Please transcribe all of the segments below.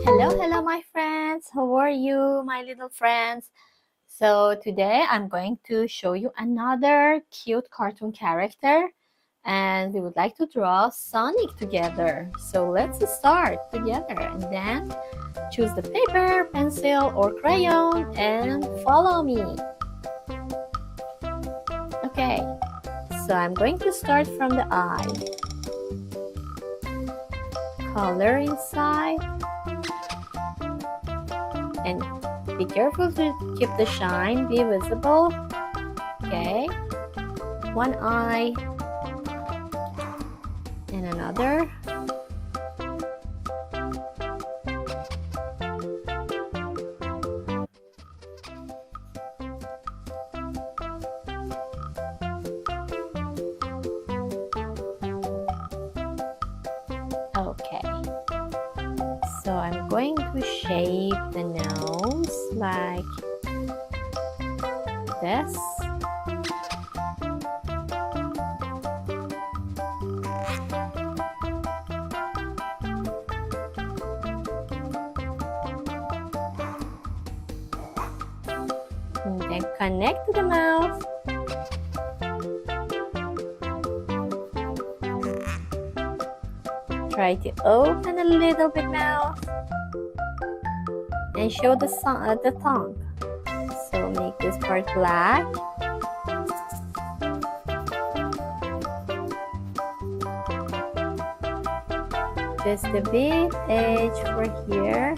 Hello, my friends. How are you, my little friends? So today I'm going to show you another cute cartoon character, and we would like to draw Sonic together. So let's start together, and then choose the paper, pencil, or crayon and follow me. Okay, so I'm going to start from the eye. Color inside. And be careful to keep the shine be visible. Okay, one eye and another. Okay, so I'm going to shape the nose like this. And then connect to the mouth. Try to open a little bit mouth and show the tongue. So make this part black. Just a bit edge for here.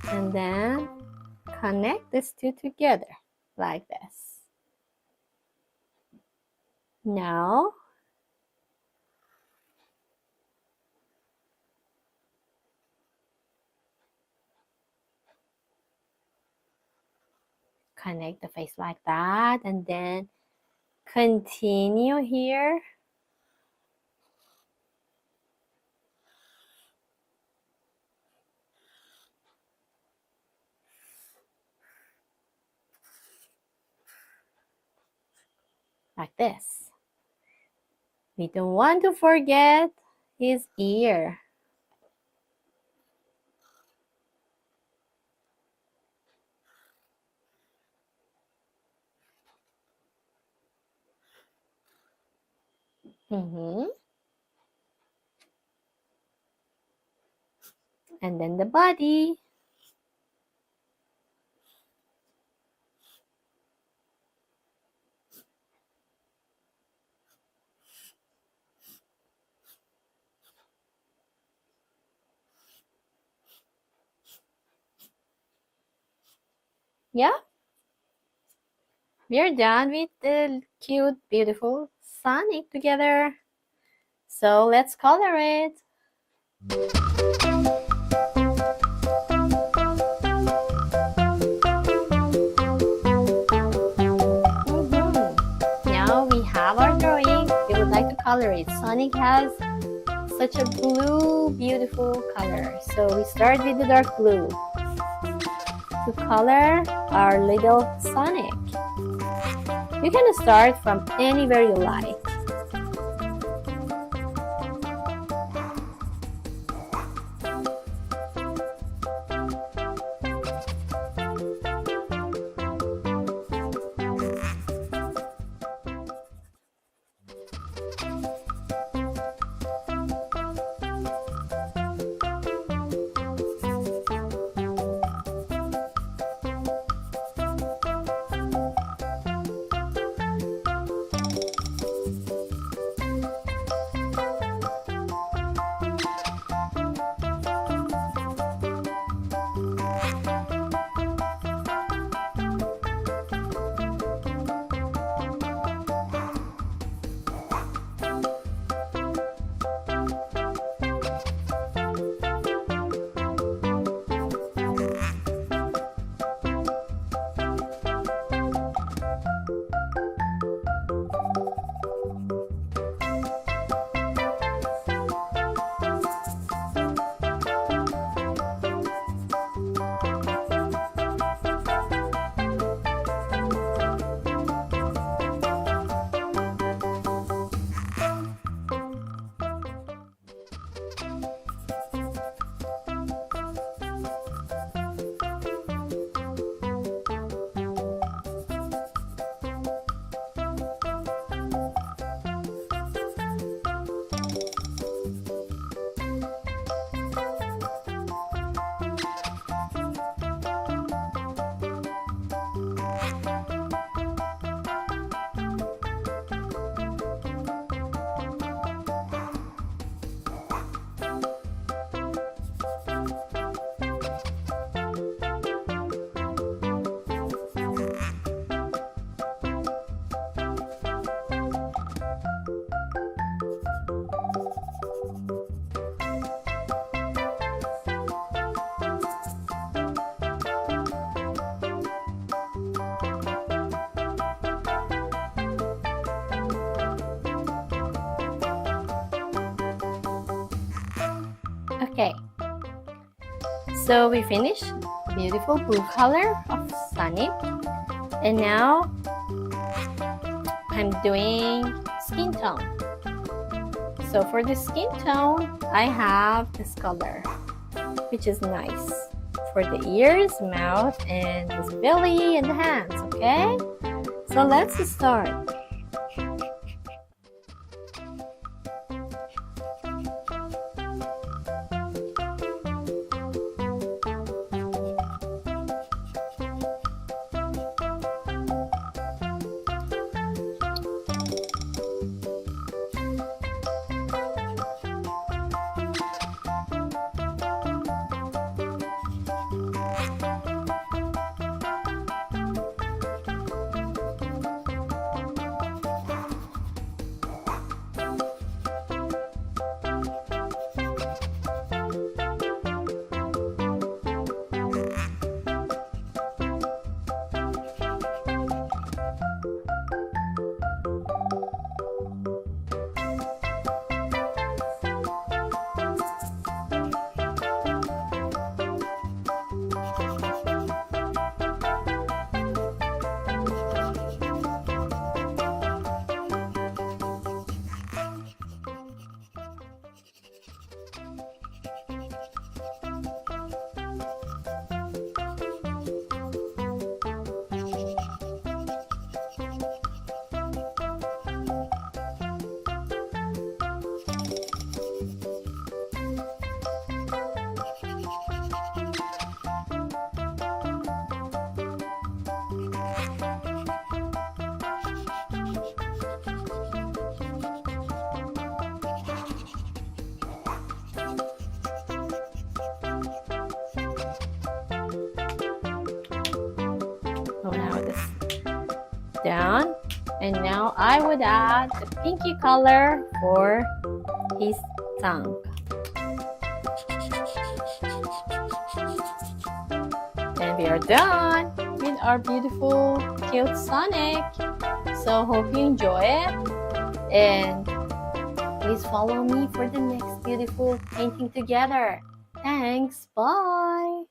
And then connect these two together like this. Now connect the face like that, and then continue here. Like this. We don't want to forget his ear. And then the body. Yeah, we're done with the cute, beautiful Sonic together. So let's color it. Now we have our drawing. We would like to color it. Sonic has such a blue, beautiful color. So we start with the dark blue to color our little Sonic. You can start from anywhere you like. Okay, so we finished beautiful blue color of Sunny, and now I'm doing skin tone. So for the skin tone, I have this color, which is nice for the ears, mouth, and his belly and the hands. Okay, so let's start. So now this down, and now I would add the pinky color for his tongue. And we are done with our beautiful cute Sonic. So hope you enjoy it, and please follow me for the next beautiful painting together. Thanks, bye.